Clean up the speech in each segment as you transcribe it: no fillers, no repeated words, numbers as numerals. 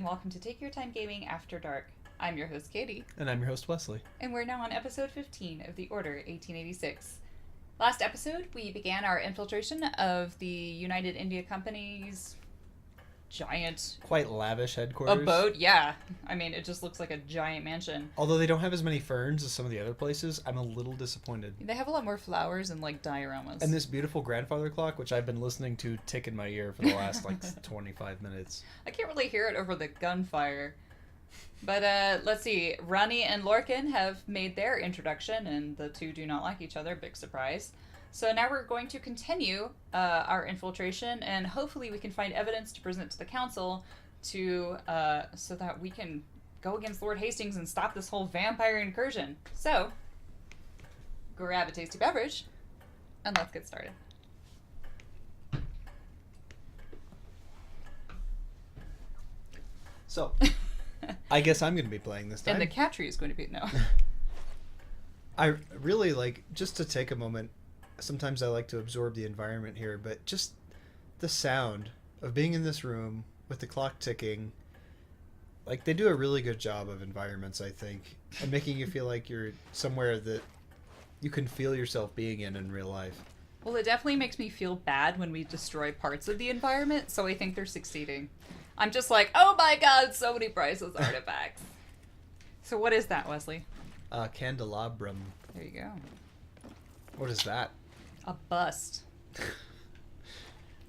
welcome to Take Your Time Gaming After Dark. I'm your host, Katie. And I'm your host, Wesley. And we're now on episode 15 of The Order 1886. Last episode, we began our infiltration of the United India Company's giant... Quite lavish headquarters. Abode, yeah. I mean, it just looks like a giant mansion. Although they don't have as many ferns as some of the other places, I'm a little disappointed. They have a lot more flowers and, dioramas. And this beautiful grandfather clock, which I've been listening to tick in my ear for the last, 25 minutes. I can't really hear it over the gunfire. But, let's see. Rani and Lorcan have made their introduction, and the two do not like each other. Big surprise. So now we're going to continue our infiltration, and hopefully we can find evidence to present to the council to so that we can go against Lord Hastings and stop this whole vampire incursion. So, grab a tasty beverage, and let's get started. So, I guess I'm going to be playing this time. And the cat tree is going to be... No. I really, just to take a moment, sometimes I like to absorb the environment here, but just the sound of being in this room with the clock ticking, they do a really good job of environments, I think, and making you feel like you're somewhere that you can feel yourself being in real life. Well, it definitely makes me feel bad when we destroy parts of the environment, so I think they're succeeding. I'm just like, oh my god, so many priceless artifacts. So what is that, Wesley? Candelabrum. There you go. What is that? A bust.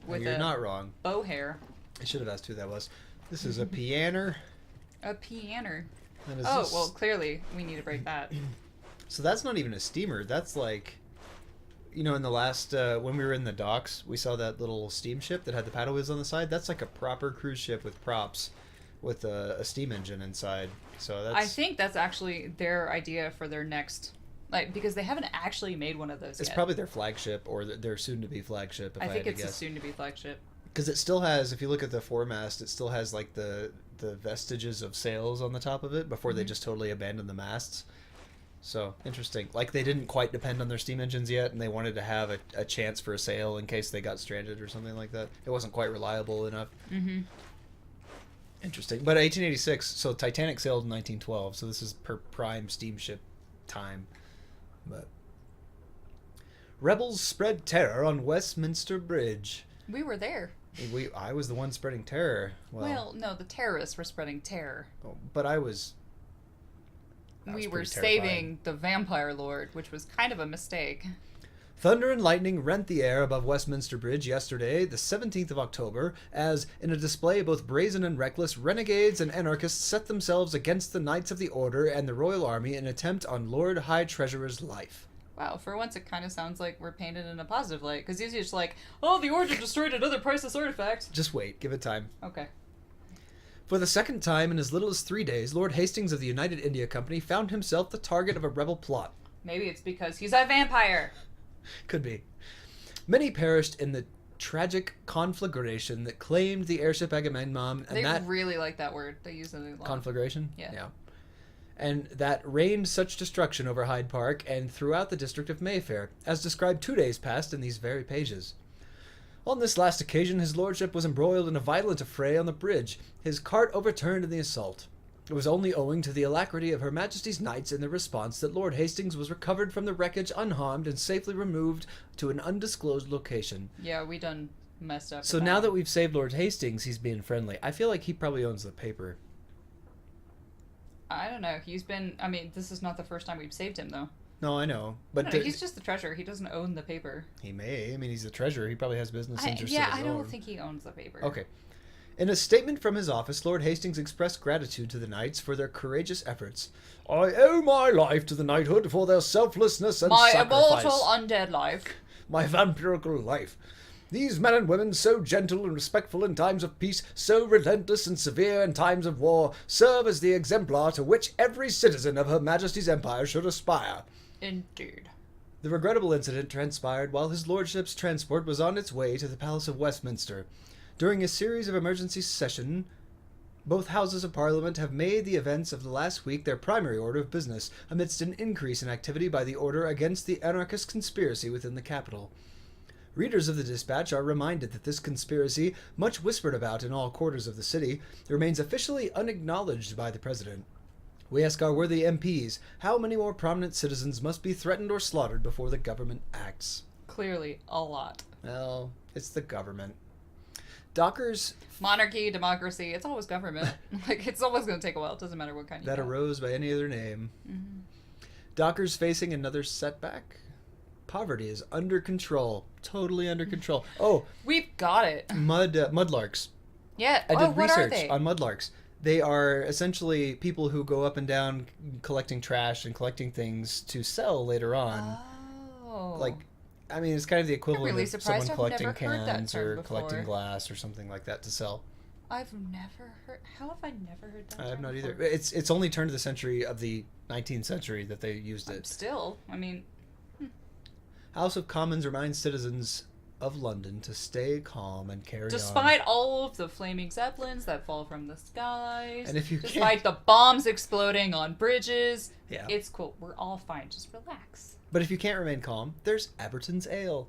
With you're not wrong. Bow hair. I should have asked who that was. This is a pianer. A pianer. Oh, this... well, clearly we need to break that. So that's not even a steamer. That's in the last, when we were in the docks, we saw that little steamship that had the paddle wheels on the side. That's like a proper cruise ship with props with a steam engine inside. So that's... I think that's actually their idea for their next... because they haven't actually made one of those yet. It's probably their flagship or their soon-to-be flagship, if I think had to it's a soon-to-be flagship. Because it still has, if you look at the foremast, it still has, the vestiges of sails on the top of it before they just totally abandoned the masts. So, interesting. They didn't quite depend on their steam engines yet, and they wanted to have a chance for a sail in case they got stranded or something like that. It wasn't quite reliable enough. Mm-hmm. Interesting. But 1886, so Titanic sailed in 1912, so this is per prime steamship time. But rebels spread terror on Westminster Bridge. We were there. I was the one spreading terror. Well, no, the terrorists were spreading terror. But I was we were saving the vampire lord, which was kind of a mistake. Thunder and lightning rent the air above Westminster Bridge yesterday, the 17th of October, as, in a display both brazen and reckless, renegades and anarchists set themselves against the Knights of the Order and the Royal Army in an attempt on Lord High Treasurer's life. Wow, for once it kind of sounds like we're painted in a positive light, because usually it's like, oh, the Order destroyed another priceless artifact. Just wait, give it time. Okay. For the second time in as little as 3 days, Lord Hastings of the United India Company found himself the target of a rebel plot. Maybe it's because he's a vampire. Could be. Many perished in the tragic conflagration that claimed the airship Agamemnon. And they really like that word. They use it a lot. Conflagration? Yeah. And that rained such destruction over Hyde Park and throughout the district of Mayfair, as described 2 days past in these very pages. On this last occasion, his lordship was embroiled in a violent affray on the bridge, his cart overturned in the assault. It was only owing to the alacrity of Her Majesty's knights in their response that Lord Hastings was recovered from the wreckage unharmed and safely removed to an undisclosed location. Yeah, we done messed up. So now that we've saved Lord Hastings, he's being friendly. I feel like he probably owns the paper. I don't know. This is not the first time we've saved him, though. No, I know. But he's just the treasurer. He doesn't own the paper. He may. He's the treasurer. He probably has business interests of his own. I don't think he owns the paper. Okay. In a statement from his office, Lord Hastings expressed gratitude to the knights for their courageous efforts. I owe my life to the knighthood for their selflessness and sacrifice. My immortal undead life. My vampirical life. These men and women, so gentle and respectful in times of peace, so relentless and severe in times of war, serve as the exemplar to which every citizen of Her Majesty's Empire should aspire. Indeed. The regrettable incident transpired while his lordship's transport was on its way to the Palace of Westminster. During a series of emergency sessions, both houses of Parliament have made the events of the last week their primary order of business, amidst an increase in activity by the Order against the anarchist conspiracy within the capital. Readers of the dispatch are reminded that this conspiracy, much whispered about in all quarters of the city, remains officially unacknowledged by the president. We ask our worthy MPs, how many more prominent citizens must be threatened or slaughtered before the government acts? Clearly, a lot. Well, it's the government. Dockers... Monarchy, democracy, it's always government. Like, it's always going to take a while. It doesn't matter what kind you That got. arose by any other name. Mm-hmm. Dockers facing another setback? Poverty is under control. Totally under control. Oh, We've got it. mudlarks. Yeah. I did what are research they? on mudlarks. They are essentially people who go up and down collecting trash and collecting things to sell later on. Oh. Like, I mean, it's kind of the equivalent really of surprised someone I've collecting never heard that cans term or before. collecting glass or something like that to sell. I've never heard. How have I never heard that? I have term not either. before? It's only turned to the century of the 19th century that they used it. Still, I mean, House of Commons reminds citizens of London to stay calm and carry on. despite all of the flaming zeppelins that fall from the skies, And if you despite can't- the bombs exploding on bridges, Yeah. it's cool. We're all fine. Just relax. But if you can't remain calm, there's Aberton's Ale.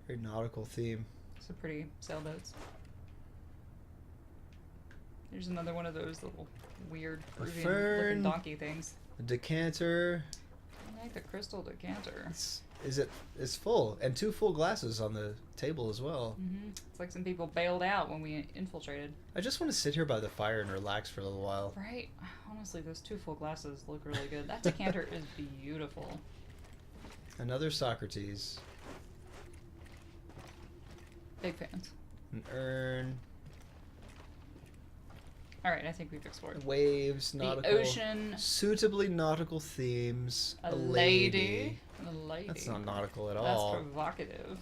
Very nautical theme. So pretty sailboats. There's another one of those little weird A Peruvian fern. looking donkey things. A decanter. I like the crystal decanter. It's full, and 2 full glasses on the table as well. It's like some people bailed out when we infiltrated. I just want to sit here by the fire and relax for a little while. Right? Honestly, those 2 full glasses look really good. That decanter is beautiful. Another Socrates. Big fans. An urn. Alright, I think we've explored. Waves, nautical. The ocean. Suitably nautical themes. A lady. A lady. That's not nautical at That's all. provocative.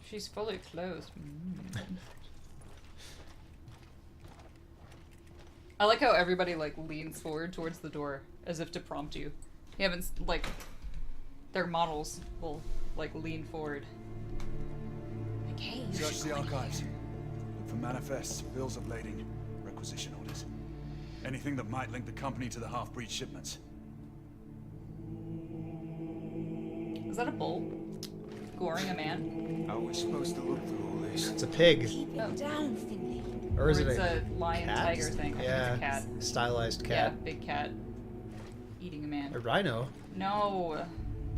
She's fully clothed. I like how everybody like leans forward towards the door as if to prompt you. You haven't like their models will like lean forward. Like, hey, you Search should the go in archives. here. Look for manifests, bills of lading, requisition orders. Anything that might link the company to the half-breed shipments. Is that a bull? Goring a man? How are we supposed to look through all this? It's a pig. Keep it down, Finley. Or is it it's a a lion cat? tiger thing? I think Yeah. it's a cat. Stylized Yeah, cat. big cat. Eating a man. A rhino. No.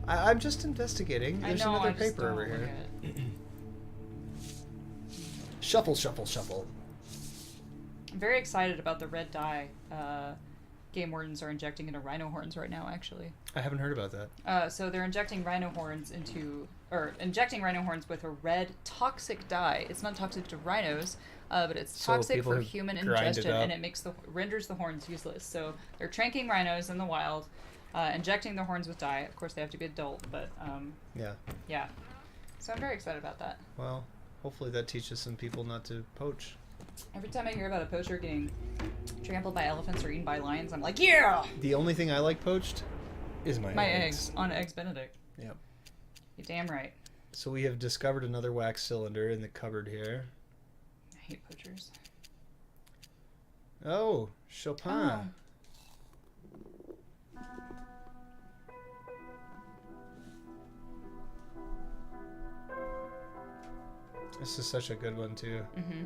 I'm just investigating. There's I know, another I just paper don't over look here. at it. Shuffle, shuffle, shuffle. I'm very excited about the red dye game wardens are injecting into rhino horns right now, actually. I haven't heard about that. So they're injecting rhino horns injecting rhino horns with a red toxic dye. It's not toxic to rhinos, but it's So toxic people for who human grind it ingestion, up. and it renders the horns useless. So they're tranking rhinos in the wild, injecting the horns with dye. Of course, they have to be adult, but Yeah. yeah. So I'm very excited about that. Well, hopefully that teaches some people not to poach. Every time I hear about a poacher getting trampled by elephants or eaten by lions, I'm like, yeah! The only thing I like poached is my eggs on Eggs Benedict. Yep. You're damn right. So we have discovered another wax cylinder in the cupboard here. I hate poachers. Oh, Chopin. Oh. This is such a good one too. Mm-hmm.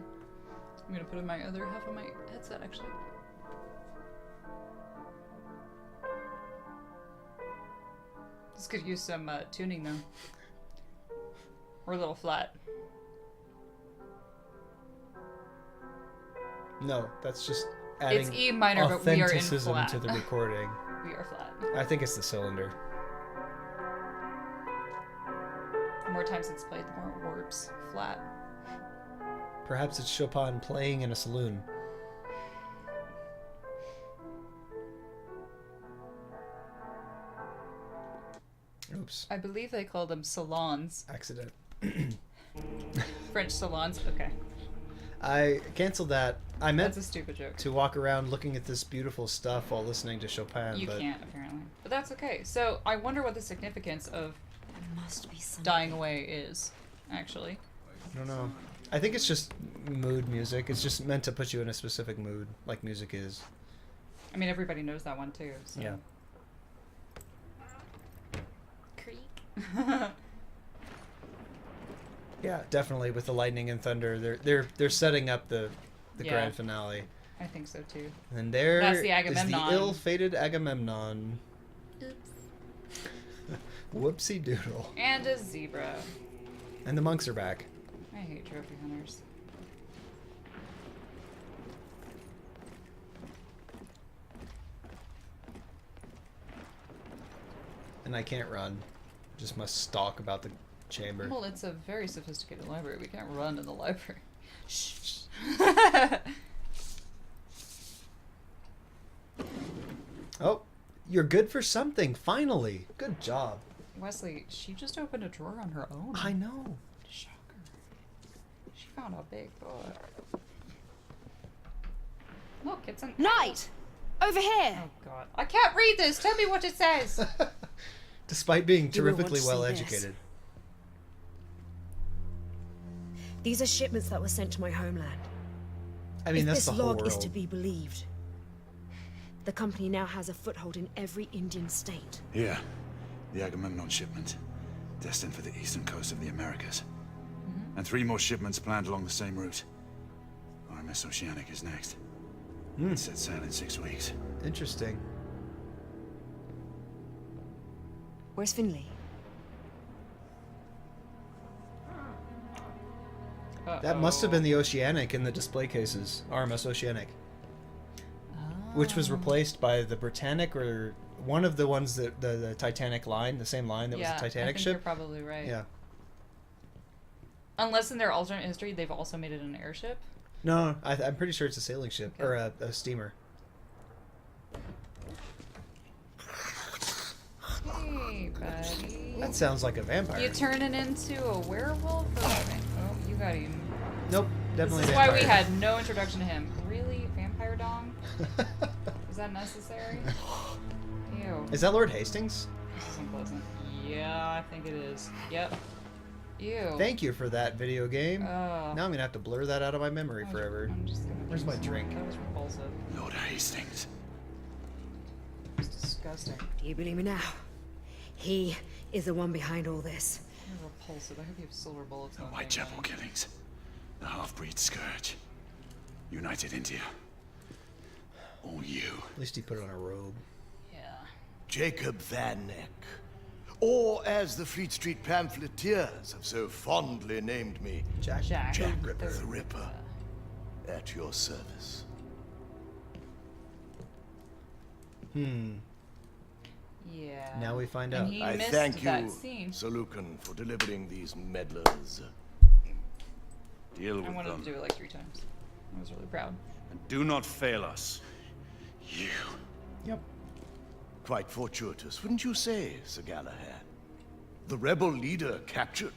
I'm gonna put in my other half of my headset, actually. This could use some tuning, though. We're a little flat. No, that's just adding It's E minor, but we are in authenticism flat. to the recording. We are flat. I think it's the cylinder. The more times it's played, the more it warps. Flat. Perhaps it's Chopin playing in a saloon. Oops. I believe they call them salons. Accident. French salons. Okay. I canceled that. I meant That's a stupid joke. to walk around looking at this beautiful stuff while listening to Chopin, You but can't, apparently. But that's okay. So, I wonder what the significance of There must be something. dying away is, actually. I don't know. I think it's just mood music. It's just meant to put you in a specific mood, like music is. I mean, everybody knows that one, too. So. Yeah. Yeah, definitely with the lightning and thunder, they're setting up the Yeah. grand finale. I think so too. And there That's the is Agamemnon. the ill-fated Agamemnon. Oops. Whoopsie doodle. And a zebra. And the monks are back. I hate trophy hunters. And I can't run. Just must stalk about the chamber. Well, it's a very sophisticated library. We can't run in the library. Shh. Oh, you're good for something, finally. Good job. Wesley, she just opened a drawer on her own. I know. Shocker. She found a big book. Look, it's an Knight! Over here! Oh god. I can't read this! Tell me what it says! Despite being You will want terrifically to see well this. educated. These are shipments that were sent to my homeland. I mean, If that's this the whole log world. is to be believed, the company now has a foothold in every Indian state. Here, the Agamemnon shipment, destined for the eastern coast of the Americas. And 3 more shipments planned along the same route. RMS Oceanic is next. It set sail in 6 weeks. Interesting. Where's Finley? That must have been the Oceanic in the display cases. RMS Oceanic. Which was replaced by the Britannic, or one of the ones that the Titanic line, the same line that was the Titanic I think ship. you're probably right. Yeah. Unless in their alternate history they've also made it an airship. No, I'm pretty sure it's a sailing ship or a steamer. Hey, buddy. That sounds like a vampire. You turning into a werewolf? Or oh, you got him. Nope, definitely. This is vampire. why we had no introduction to him. Really? Vampire dong? Is that necessary? Ew. Is that Lord Hastings? This is unpleasant. Yeah, I think it is. Yep. Ew. Thank you for that video game. Oh. Now I'm gonna have to blur that out of my memory forever. I'm just gonna Where's my drink? That was repulsive. Lord Hastings. It's disgusting. Do you believe me now? He is the one behind all this. You're repulsive. I hope you have silver bullets. The on Whitechapel killings. The half-breed scourge. United India. All you. At least he put on a robe. Yeah. Jacob Van Neck, or as the Fleet Street pamphleteers have so fondly named me, Jack. Jack. Jack the Ripper, at your service. Yeah. Now we find And out. he I missed thank that you, scene. Sir Lucan, for delivering these meddlers. Deal I with wanted them. to do it like 3 times. I was really proud. And do not fail us. You. Yep. Quite fortuitous, wouldn't you say, Sir Galahad? The rebel leader captured,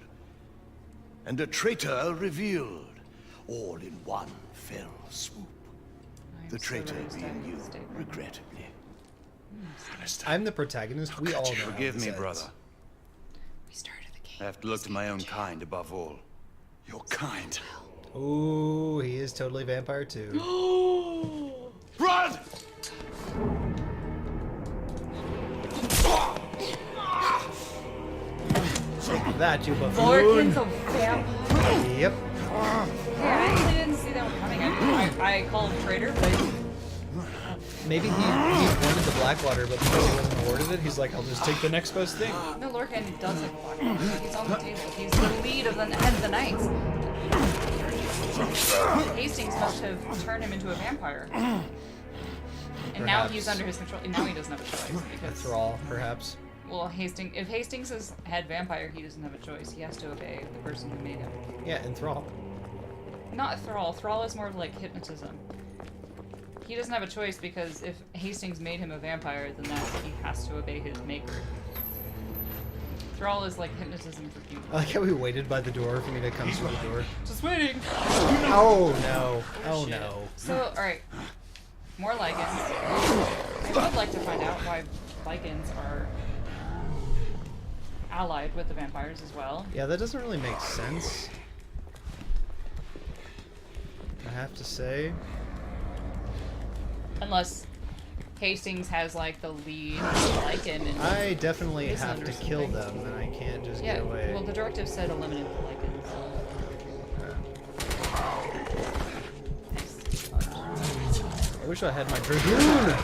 and a traitor revealed, all in one fell swoop. I'm The so traitor ready to being stab you, this statement. regrettably. Alistair, I'm the protagonist. We all know. how forgive this me, ends. brother. We started the game. I have to look to my own kind above all. Your kind? Ooh, he is totally vampire too. Run! Take that, you Lorcan's buffoon. a vampire. Yep. Yeah, I actually didn't see that one coming. I called him traitor, but Maybe he wanted the Blackwater, but because he wasn't awarded it, he's like, I'll just take the next best thing. no, Lorcan does have a black one. He's on the table. He's the lead of the head of the knights. Hastings must have turned him into a vampire. And now he's Perhaps. under his control. And now he doesn't have a choice A because thrall, perhaps. well, if Hastings is head vampire, he doesn't have a choice. He has to obey the person who made him. Yeah, and thrall. Not thrall. Thrall is more of like hypnotism. He doesn't have a choice because if Hastings made him a vampire, then that he has to obey his maker. Thrall is like hypnotism for humans. I like how we waited by the door for me to come through the door. Just waiting. Oh no. Oh Shit. no. So, alright. More lichens. I would like to find out why lichens are allied with the vampires as well. Yeah, that doesn't really make sense. I have to say. Unless Hastings has like the lead Lycan, and I definitely Iceland have or to kill something. them, and I can't just yeah. get away. Well, the directive said eliminate the Lycans. Nice. I wish I had my dragoon. Yeah,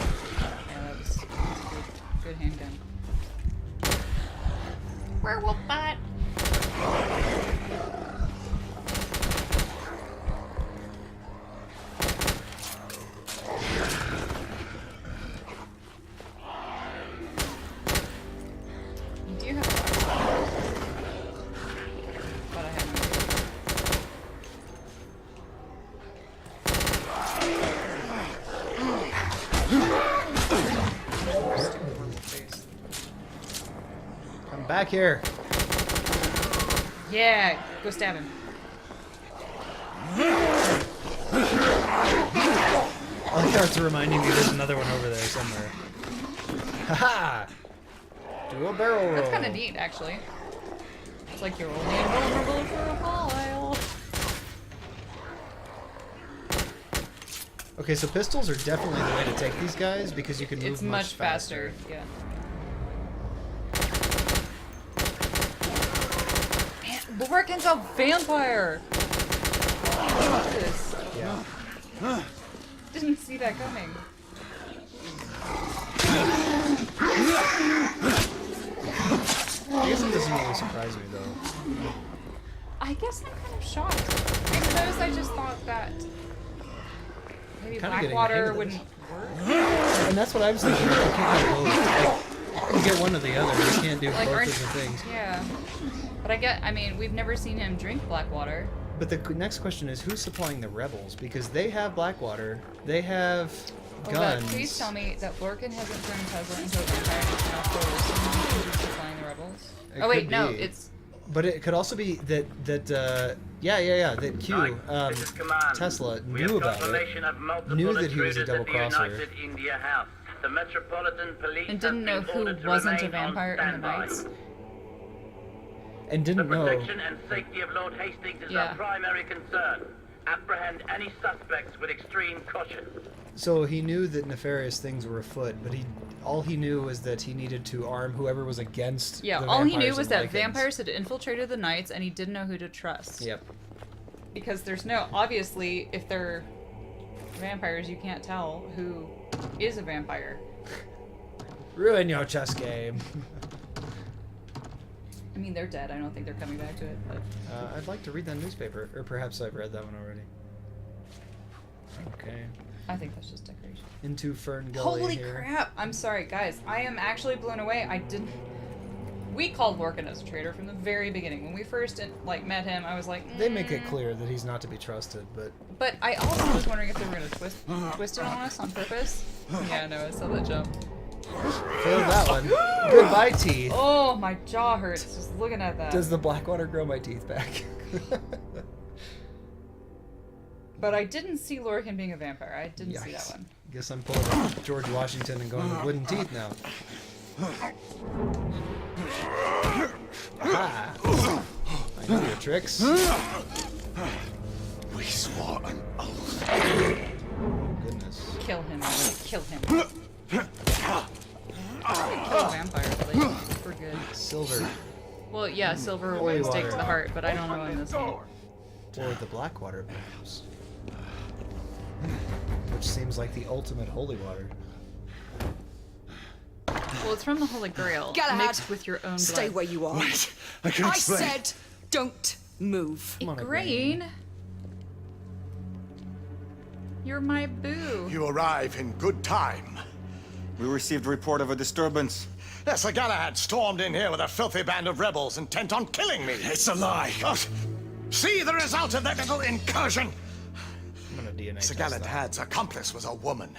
that was a good handgun. Werewolf bot. Do you have a black but I have no face. Come back here. Yeah, go stab him. I like how it's reminding me there's another one over there somewhere. Haha! Do a barrel roll. That's kind of neat, actually. It's like you're only invulnerable for a while. Okay, so pistols are definitely the way to take these guys because you can move It's much faster. Yeah. Man, Lorcan's a vampire. Fuck this. Yeah. Didn't see that coming. I guess it doesn't really surprise me though. I guess I'm kind of shocked. I suppose I just thought that maybe Kinda getting the hang Blackwater of wouldn't this. work. And that's what I was thinking. You can't do both. Like, you get one or the other. You can't do Like, both aren't- of the things. Yeah. But I mean, we've never seen him drink Blackwater. But the next question is, who's supplying the rebels? Because they have Blackwater, they have guns. But please tell me that Lorcan hasn't turned Tesla into a vampire and now forced who's supplying the rebels. It Oh wait, could no, be. it's But it could also be that that Q This is Command. Tesla We knew have about confirmation it, of multiple knew that he was a intruders at the double-crosser. United India House. The Metropolitan Police and have didn't know been who ordered to wasn't a remain on vampire in the standby. Knights. and The didn't know. protection and safety of Lord Hastings is Yeah. our primary concern. Apprehend any suspects with extreme caution. So he knew that nefarious things were afoot, but all he knew was that he needed to arm whoever was against. Yeah, the all he knew vampires was and that Lycans. vampires had infiltrated the Knights and he didn't know who to trust. Yep. Because there's no, obviously, if they're vampires, you can't tell who is a vampire. Ruin your chess game. I mean, they're dead. I don't think they're coming back to it, but I'd like to read that newspaper, or perhaps I've read that one already. Okay. I think that's just decoration. Into Fern Gully Holy here. crap! I'm sorry, guys. I am actually blown away. I didn't. We called Lorcan as a traitor from the very beginning. When we first met him, I was like, They make it clear that he's not to be trusted, but But I also was wondering if they were gonna twist it on us on purpose. Yeah, no, I saw that jump. failed that one. Goodbye, teeth. Oh, my jaw hurts just looking at that. Does the Blackwater grow my teeth back? But I didn't see Lorcan being a vampire. I didn't see that Yikes. one. Guess I'm pulling a George Washington and going with wooden teeth now. Ah. I know your tricks. We swore an oath. Goodness. Kill him. Kill him. Kill a vampire, like, for good. Silver. Well, yeah, silver Holy will stake water. to the heart, but I don't know in this one. Or the Blackwater, perhaps. Which seems like the ultimate holy water. Well, it's from the Holy Grail, Galahad, mixed with your own Stay blood. where you are. Wait, I can I explain. said, don't move. Come on, Igraine, you're my boo. You arrive in good time. We received a report of a disturbance. Yes, Sir Galahad stormed in here with a filthy band of rebels intent on killing me. It's a lie. Oh, see the result of that little incursion. I'm gonna DNA Sir test that. Galahad's accomplice was a woman.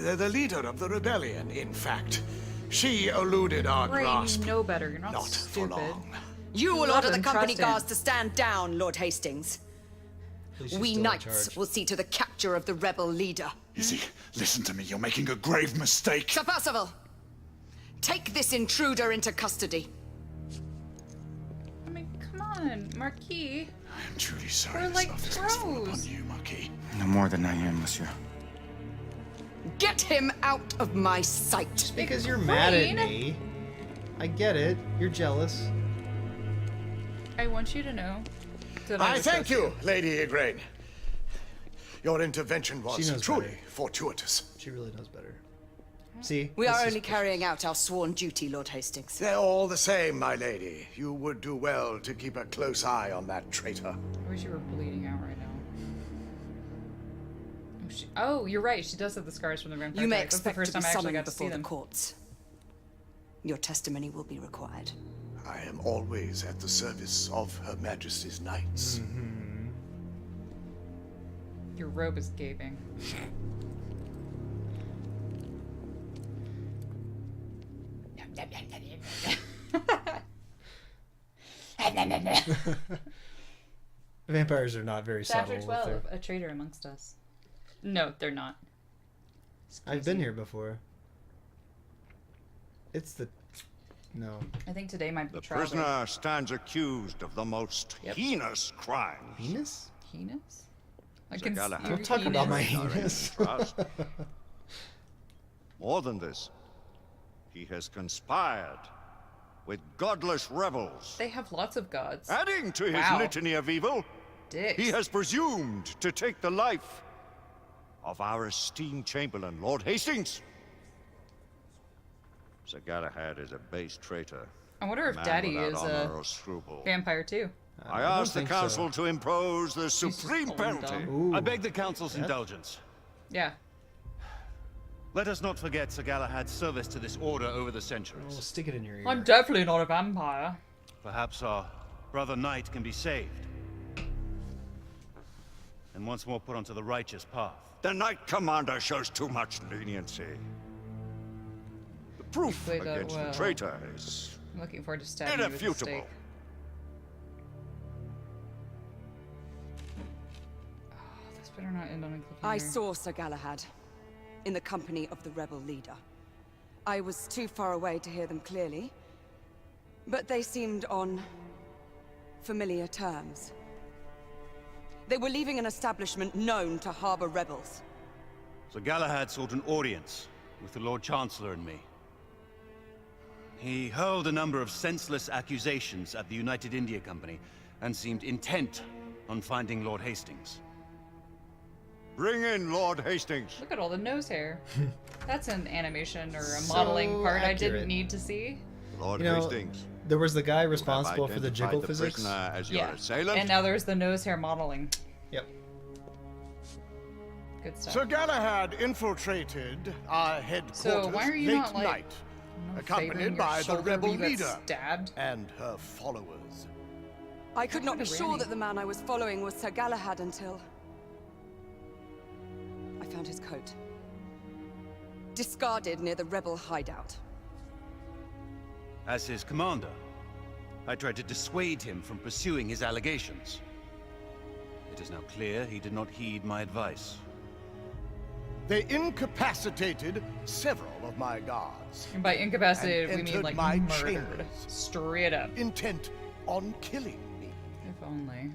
The leader of the rebellion, in fact. She eluded our Brain, grasp. you know better. You're not, Not for stupid. long. You will love order the and company trust him. guards to stand down, Lord Hastings. At least she's We still in knights charge. will see to the capture of the rebel leader. Izzy, listen to me. You're making a grave mistake. Sir Percival, take this intruder into custody. I mean, come on, Marquis. I am truly sorry We're this like office must fall pros. upon you, Marquis. No more than I am, monsieur. Get him out of my sight. Because you're mad at Crane? me. I get it. You're jealous. I want you to know that I was thank so you, Lady Igraine. Your intervention She was knows truly better. fortuitous. She really knows better. See? We This are is only suspicious. carrying out our sworn duty, Lord Hastings. They're all the same, my lady. You would do well to keep a close eye on that traitor. I wish you were bleeding out right now. Oh, you're right. She does have the scars from the vampire. You may attack. That's the expect first to be time I actually summoned got to see before the them. courts. Your testimony will be required. I am always at the service of Her Majesty's knights. Your robe is gaping. Vampires are not very Chapter subtle. with 12, a traitor amongst us. No, they're not. I've been here before. It's the... No. I think today might be The trial day. prisoner stands accused of the most Yep. heinous crime. Penis? Heinous? I Sir can Galahad. Don't talk about my heinous. heinous. Trust. More than this, he has conspired with godless rebels. They have lots of gods. Adding to his Wow. litany of evil, Dicks. he has presumed to take the life of our esteemed Chamberlain, Lord Hastings. Sir Galahad is a base traitor. I wonder if man Daddy without is honor a or scruple. vampire too. I don't ask the think council so. to impose the just supreme calling penalty. down. Ooh. I beg the council's indulgence. Yeah. Let us not forget Sir Galahad's service to this order over the Oh, centuries. stick it in your ear. I'm definitely not a vampire. Perhaps our brother knight can be saved. And once more put onto the righteous path. The Knight Commander shows too much leniency. The proof played that against well. the traitor is I'm looking forward to stabbing you with a irrefutable. stake. Oh, this better not end on a cliffhanger. I saw Sir Galahad in the company of the rebel leader. I was too far away to hear them clearly, but they seemed on familiar terms. They were leaving an establishment known to harbor rebels. Sir Galahad sought an audience with the Lord Chancellor and me. He hurled a number of senseless accusations at the United India Company and seemed intent on finding Lord Hastings. Bring in Lord Hastings. Look at all the nose hair. That's an animation or a So modeling part I accurate. didn't need to see. Lord You know, Hastings. There was the guy you have responsible for the identified jiggle the physics. prisoner as your Yeah. assailant. And now there's the nose hair modeling. Yep. Good stuff. Sir Galahad infiltrated our headquarters So why are you late not, like, night, I'm not accompanied favoring your by the shoulder rebel where you got leader stabbed. and her followers. I could not be happened to sure Rani? that the man I was following was Sir Galahad until I found his coat. Discarded near the rebel hideout. As his commander, I tried to dissuade him from pursuing his allegations. It is now clear he did not heed my advice. They incapacitated several of my guards, And by incapacitated, And we mean entered like my murdered. chambers. Straight up. intent on killing me. If only.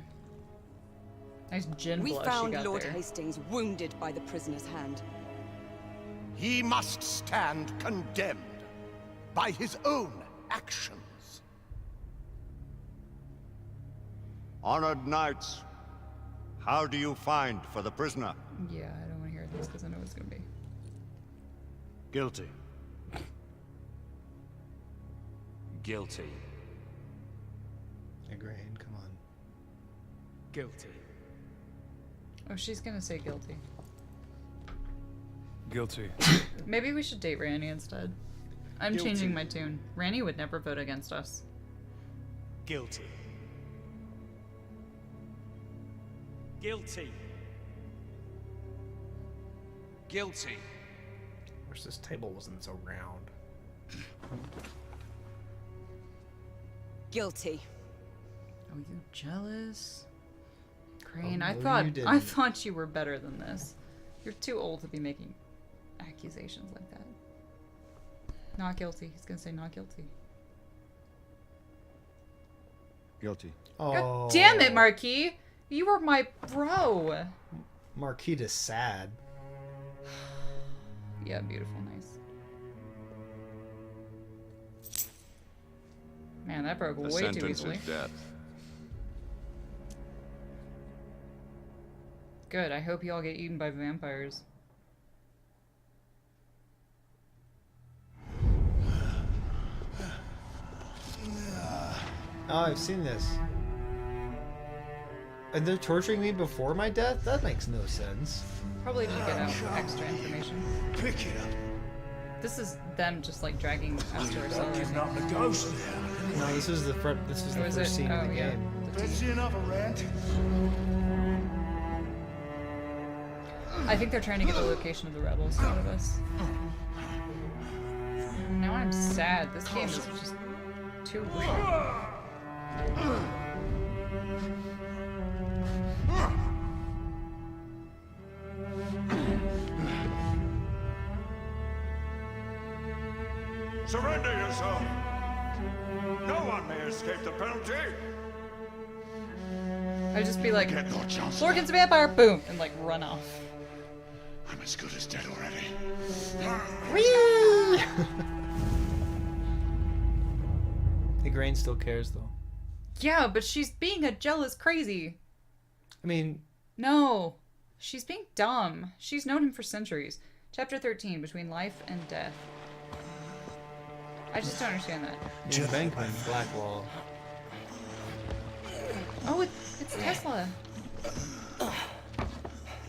Nice gin We blush you found got Lord there. Hastings wounded by the prisoner's hand. He must stand condemned by his own actions. Honored knights, how do you find for the prisoner? Yeah, I don't want to hear this because I know what it's gonna be. Guilty. Guilty. Igraine, come on. Guilty. Oh, she's gonna say guilty. Guilty. Maybe we should date Rani instead. I'm Guilty. changing my tune. Rani would never vote against us. Guilty. Guilty. Guilty. Wish this table wasn't so round. Guilty. Oh, you jealous? Crane, Oh, I no, thought you I didn't. thought you were better than this. You're too old to be making accusations like that. Not guilty. He's gonna say not guilty. Guilty. Oh, God damn it, Marquis! You were my bro. Marquis is sad. Yeah, beautiful, nice. Man, that broke The way too sentence easily. is death. Good, I hope you all get eaten by vampires. Oh, I've seen this. And they're torturing me before my death? That makes no sense. Probably to get out extra information. Pick it up. This is them just like dragging us to our cell. You're not the ghost there. No, this is the front. This was the Oh, is first it? scene Oh, of the yeah. game. That's enough of rant. I think they're trying to get the location of the rebels out of us. Now I'm sad. This game is just too weird. Surrender yourself! No one may escape the penalty! I'd just be like, Get no chance. Lorcan's a vampire, boom, and like run off. I'm as good as dead already. Igraine still cares, though. Yeah, but she's being a jealous crazy. I mean, No, she's being dumb. She's known him for centuries. Chapter 13, Between Life and Death. I just don't understand that. the embankment, Blackwall. Oh, it's Tesla.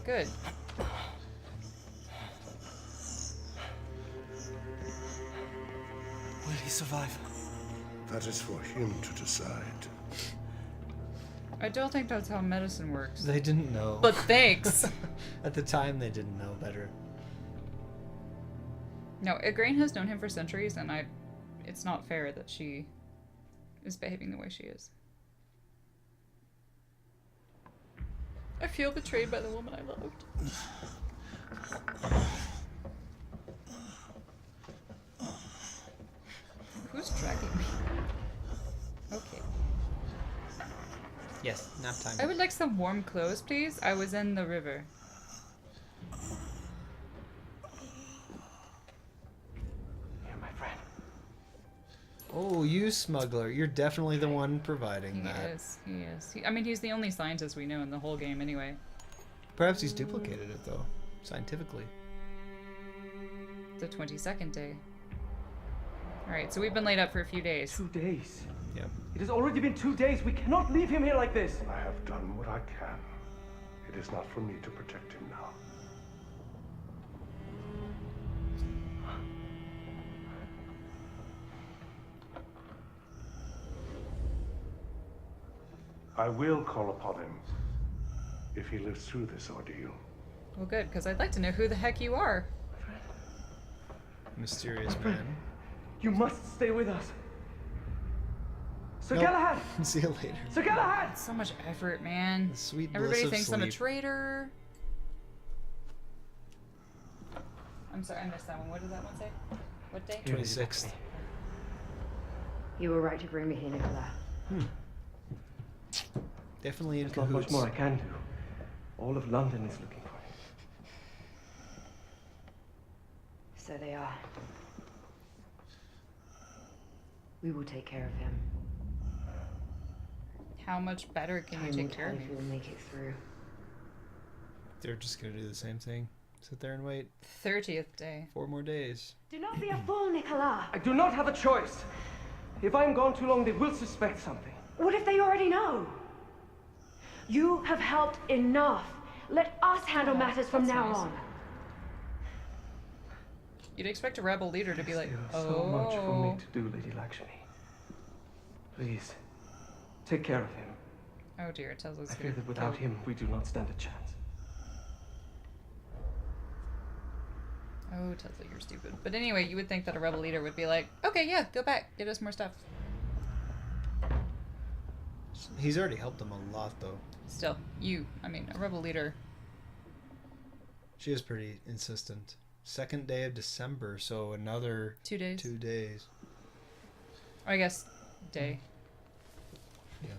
Good. Will he survive? That is for him to decide. I don't think that's how medicine works. They didn't know. But thanks. At the time, they didn't know better. No, Igraine has known him for centuries, and it's not fair that she is behaving the way she is. I feel betrayed by the woman I loved. Who's dragging me? Okay. Yes, nap time. I would like some warm clothes, please. I was in the river. You're my friend. Oh, you smuggler. You're definitely the one providing He that. is. He is. I mean, he's the only scientist we know in the whole game anyway. Perhaps he's duplicated it, though, scientifically. The 22nd day. Alright, so we've been laid up for a few days. 2 days. Yep. It has already been 2 days. We cannot leave him here like this. I have done what I can. It is not for me to protect him now. I will call upon him if he lives through this ordeal. Well, good, because I'd like to know who the heck you are. Mysterious man. You must stay with us. Sir Nope. Galahad! See you later. Sir Galahad! So much effort, man. The sweet Everybody bliss of thinks I'm a sleep. traitor. I'm sorry, I missed that one. What did that one say? What day? 26th. You were right to bring me here, Nicola. Definitely in There's not much cahoots. more I can do. All of London is looking for him. So they are. We will take care of him. How much better can you Time will take care tell of if me? we'll make it through. They're just gonna do the same thing. Sit there and wait. 30th day. 4 more days. Do not be a fool, Nicola. I do not have a choice. If I am gone too long, they will suspect something. What if they already know? You have helped enough. Let us handle matters from That's now nice. on. You'd expect a rebel leader to be like, You have oh. so much for me to do, Lady Lakshmi. Please, take care of him. Oh dear, it tells us. I fear that without him, we do not stand a chance. Oh, Tesla, you're stupid. But anyway, you would think that a rebel leader would be like, okay, yeah, go back, get us more stuff. He's already helped them a lot, though. Still, a rebel leader. She is pretty insistent. 2nd day of December, so another 2 days. 2 days. Or I guess, day. Yeah.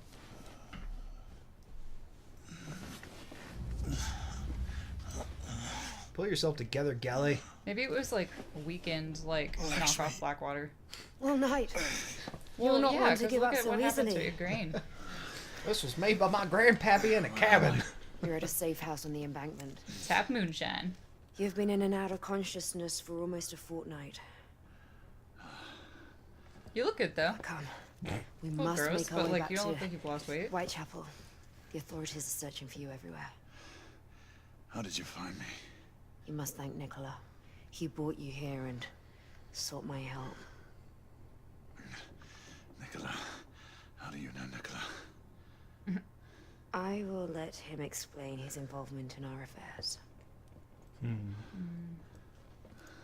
Pull yourself together, Galley. Maybe it was like a weekend, like knockoff Blackwater. All night. Well, You're not yeah, one to 'cause give look up at so what happened to easily. Igraine. This was made by my grandpappy in a cabin. You're at a safe house on the embankment. Tap moonshine. You've been in and out of consciousness for almost a fortnight. You look good though. Come. We Well, must gross, make our but way like back you don't to look like you've lost weight. Whitechapel. The authorities are searching for you everywhere. How did you find me? You must thank Nicola. He brought you here and sought my help. Nicola. How do you know Nicola? I will let him explain his involvement in our affairs.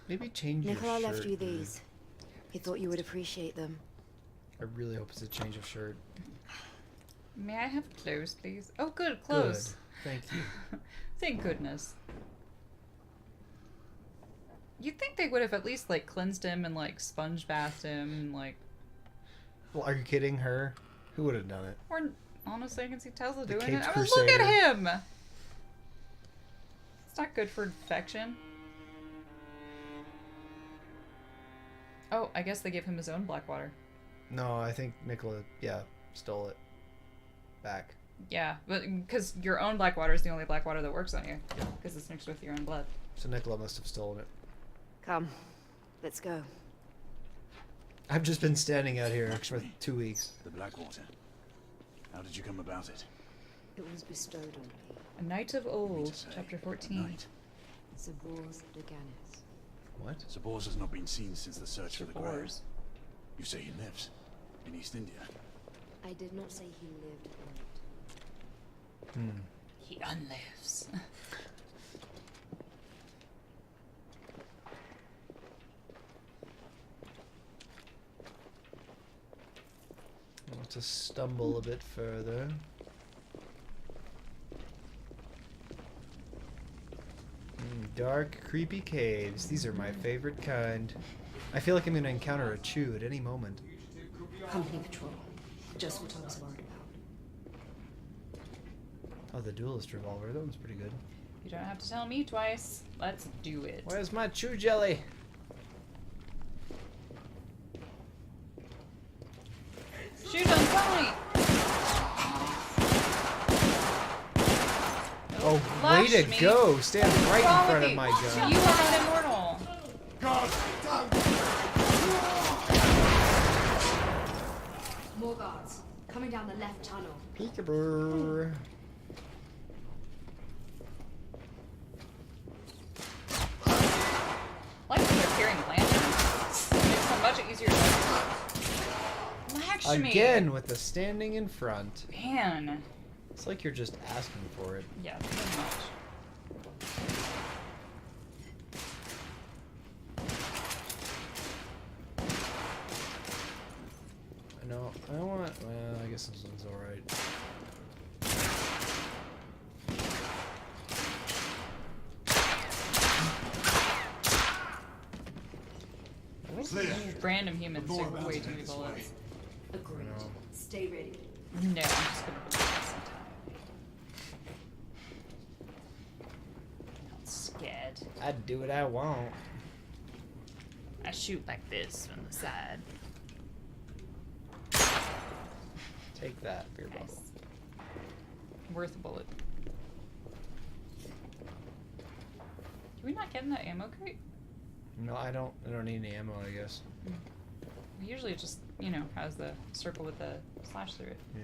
Maybe change your Nicola shirt. left you these. He thought you would appreciate them. I really hope it's a change of shirt. May I have clothes, please? Oh, good, clothes. Good. Thank you. Thank goodness. You'd think they would have at least like cleansed him and like sponge bathed him and like. Well, are you kidding her? Who would have done it? Or honestly, I can see Tesla The doing Caped it. I mean, look at Crusader. him. It's not good for infection. Oh, I guess they gave him his own Blackwater. No, I think Nicola, stole it back. Yeah, but because your own Blackwater is the only Blackwater that works on you, because it's mixed with your own blood. So Nicola must have stolen it. Come, let's go. I've just been standing out here for 2 weeks. The Blackwater. How did you come about it? It was bestowed on me. A Knight of Old, chapter 14. Night. Zabors de Ganis. What? Sir Bors has not been seen since the search for the Grail. Bors. You say he lives in East India. I did not say he lived in it. He unlives. I want to stumble a bit further. Dark, creepy caves. These are my favorite kind. I feel like I'm going to encounter a Chew at any moment. Company patrol. Just what I was worried about. Oh, the duelist revolver. That one's pretty good. You don't have to tell me twice. Let's do it. Where's my Chew jelly? Shoot on sight! Oh, way Flash to me. go! Stand right in Wrong front with of you? my gun. You are not immortal. More guards. Coming down the left tunnel. Peekaboo. I like that they're carrying lanterns. It makes them much easier to Lakshmi. Again with the standing in front. Man. It's like you're just asking for it. Yeah, pretty much. I know. I want. Well, I guess this one's alright. Random humans take way too many bullets. Agreed. No. Stay ready. No, I'm just gonna believe this I'm not scared. I do what I want. I shoot like this from the side. Take that, beer bottle. Nice. Worth a bullet. Can we not get in that ammo crate? No, I don't need any ammo, I guess. Usually it just, you know, has the circle with the slash through it. Yeah.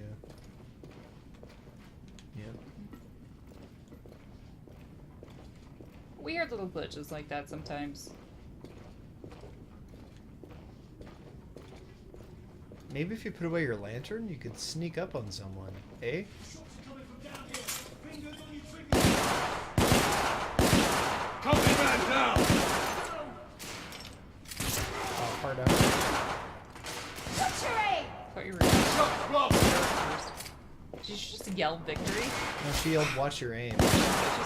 Yep. Weird little glitches like that sometimes. Maybe if you put away your lantern, you could sneak up on someone. Eh? Company man down! Oh, hard out. Thought you were Did you just yell victory? No, she yelled, watch your aim. She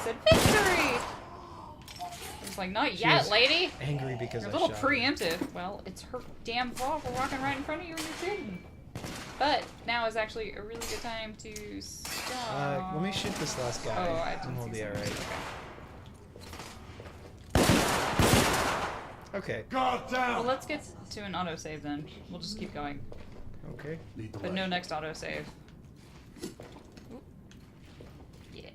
said victory! I was like, not She yet, was lady! angry because You're a I little shot her. preemptive. Well, it's her damn fault for walking right in front of you when you're shooting. But now is actually a really good time to stop. Let me shoot this last guy, Oh, I and didn't we'll see be something. alright. Okay. Okay. Guard down! Well, let's get to an autosave then. We'll just keep going. Okay. Lead the But way. no next autosave. Oop. Yeah.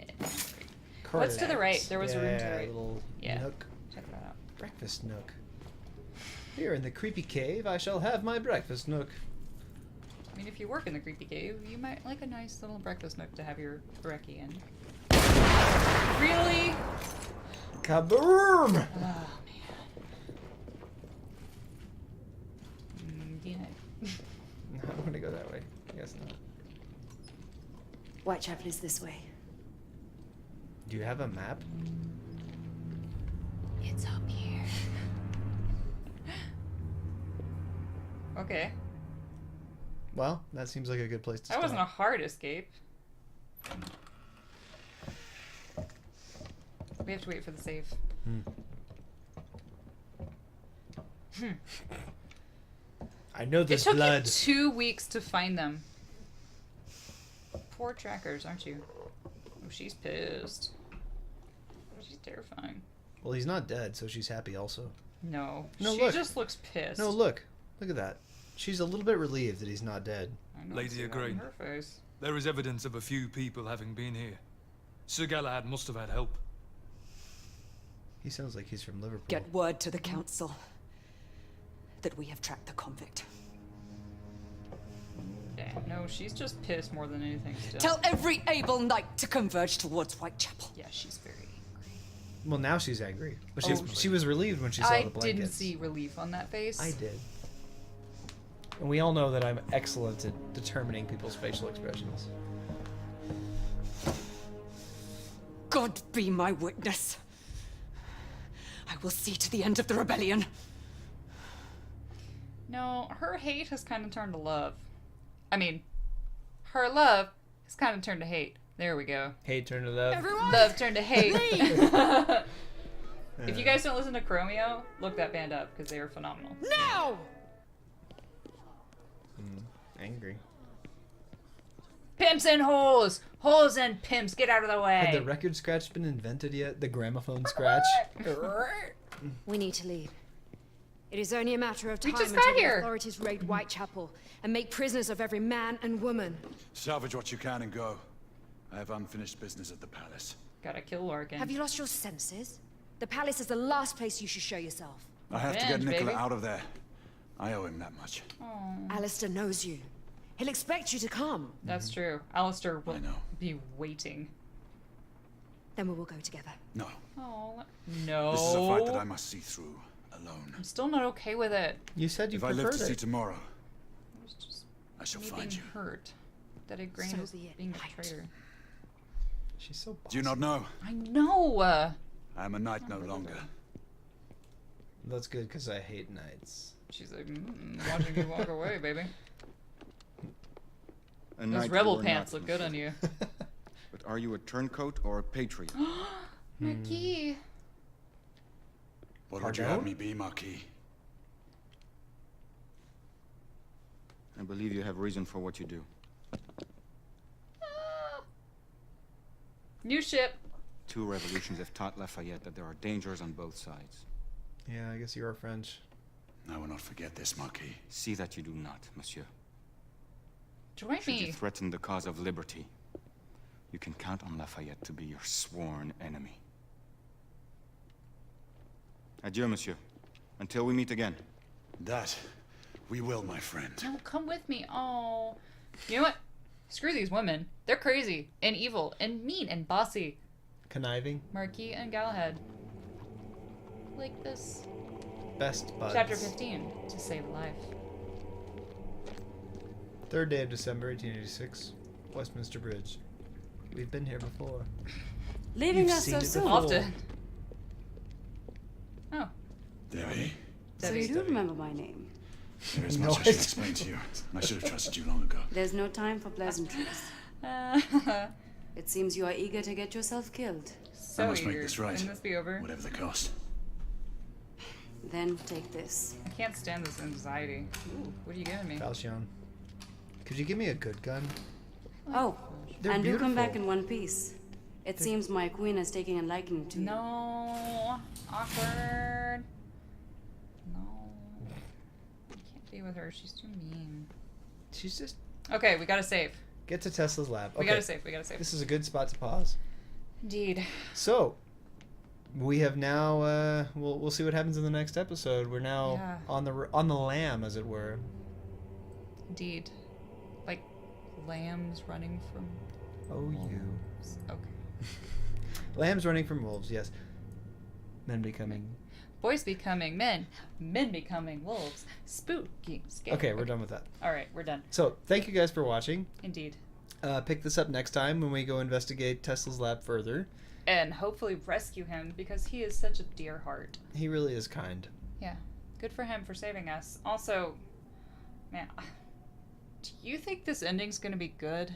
What's to the right? There was a room to the right. Little Yeah. nook. Check that out. Breakfast nook. Here in the creepy cave, I shall have my breakfast nook. I mean, if you work in the creepy cave, you might like a nice little breakfast nook to have your brekkie in. Really? Kaboom! Oh, man. Yeah. I'm gonna go that way. I guess not. Whitechapel is this way. Do you have a map? It's up here. Okay. Well, that seems like a good place to That start. wasn't a hard escape. We have to wait for the save. I know this It took blood. you 2 weeks to find them. Poor trackers, aren't you? Oh, she's pissed. She's terrifying. Well, he's not dead, so she's happy also. No, No, she look. just looks pissed. No, look. Look at that. She's a little bit relieved that he's not dead. I know, Lady see that in Agree. her face. There is evidence of a few people having been here. Sir Galahad must have had help. He sounds like he's from Liverpool. Get word to the council that we have tracked the convict. Damn, no, she's just pissed more than anything still. Tell every able knight to converge towards Whitechapel. Yeah, she's very angry. Well, now she's angry. But Oh, she was relieved when she saw I the blankets. didn't see relief on that face. I did. And we all know that I'm excellent at determining people's facial expressions. God be my witness. I will see to the end of the rebellion. No, her hate has kind of turned to love. I mean, her love has kind of turned to hate. There we go. Hate turned to love. Everyone, Love turned to hate. If you guys don't listen to Chromeo, look that band up because they are phenomenal. now! Angry. Pimps and holes! Holes and pimps, get out of the way! Had the record scratch been invented yet? The gramophone scratch? We need to leave. It is only a matter of We time just until got the here. authorities raid Whitechapel and make prisoners of every man and woman. Salvage what you can and go. I have unfinished business at the palace. Gotta kill Larkin. Have you lost your senses? The palace is the last place you should show yourself. I have to get Revenge, Nicola baby. out of there. I owe him that much. Alistair knows you. He'll expect you to come. That's true. Alistair will I know. be waiting. Then we will go together. No. Oh, no. This is a fight that I must see through alone. I'm still not okay with it. You said you If I live to preferred see it. tomorrow, It was just I shall me find being you. hurt. That Igraine So is be it, being a knight. traitor. She's so bossy. Do you not know? I know! I am a knight no longer. That's good, because I hate knights. She's like, watching you walk away, baby. A Those knight you rebel were pants not, look good monsieur. on you. But are you a turncoat or a patriot? Marquis. What would you have me be, Marquis? I believe you have reason for what you do. New ship. 2 revolutions have taught Lafayette that there are dangers on both sides. Yeah, I guess you are French. I will not forget this, Marquis. See that you do not, monsieur. Join Should you me. threaten the cause of liberty, you can count on Lafayette to be your sworn enemy. Adieu, monsieur. Until we meet again. That we will, my friend. No, come with me. Oh. You know what? Screw these women. They're crazy and evil and mean and bossy. Conniving. Marquis and Galahad. Like this. Best buds. Chapter 15. To save life. 3rd day of December, 1886. Westminster Bridge. We've been here before. Leaving You've us seen so it soon. before. Often. Oh. Debbie, So you do remember my name? there is No, much I I should don't. explain to you. I should have trusted you long ago. There's no time for pleasantries. It seems you are eager to get yourself killed. So I must make eager. this right. Can this be over? Whatever the cost. Then take this. I can't stand this anxiety. Ooh, what are you giving me? Falchion. Could you give me a good gun? Oh, They're and do come back beautiful. in one piece. It seems my queen is taking a liking to you. No. Awkward. with her. She's too mean. She's just... Okay, we gotta save. Get to Tesla's lab. Okay. We gotta save. We gotta save. This is a good spot to pause. Indeed. So, we have now... we'll see what happens in the next episode. We're now on the lam, as it were. Indeed. Like lambs running from... Oh, you. Okay. Lambs running from wolves, yes. Men becoming... Boys becoming men. Men becoming wolves. Spooky. Scary. Okay, we're done with that. All right, we're done. So, thank you guys for watching. Indeed. Pick this up next time when we go investigate Tesla's lab further. And hopefully rescue him, because he is such a dear heart. He really is kind. Yeah. Good for him for saving us. Also, man, do you think this ending's gonna be good?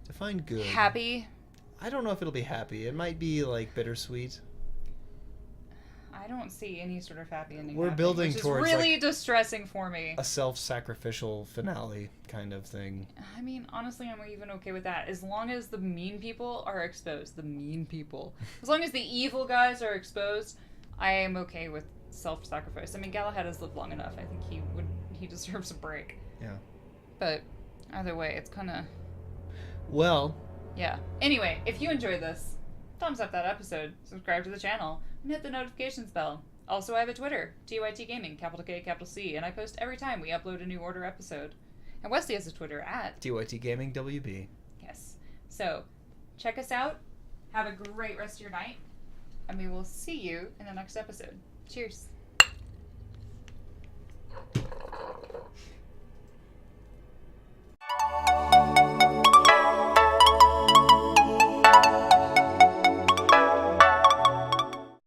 Define good. Happy? I don't know if it'll be happy. It might be, like, bittersweet. I don't see any sort of happy ending. We're building which towards, is really like, distressing for me. A self-sacrificial finale kind of thing. I mean, honestly, I'm even okay with that. As long as the mean people are exposed. The mean people. As long as the evil guys are exposed, I am okay with self-sacrifice. I mean, Galahad has lived long enough. I think he deserves a break. Yeah. But either way, it's kind of... Well... Yeah. Anyway, if you enjoyed this, thumbs up that episode, subscribe to the channel, and hit the notifications bell. Also, I have a Twitter, TYT Gaming, capital K, capital C, and I post every time we upload a New Order episode. And Wesley has a Twitter at... TYT Gaming WB. Yes. So, check us out, have a great rest of your night, and we will see you in the next episode. Cheers.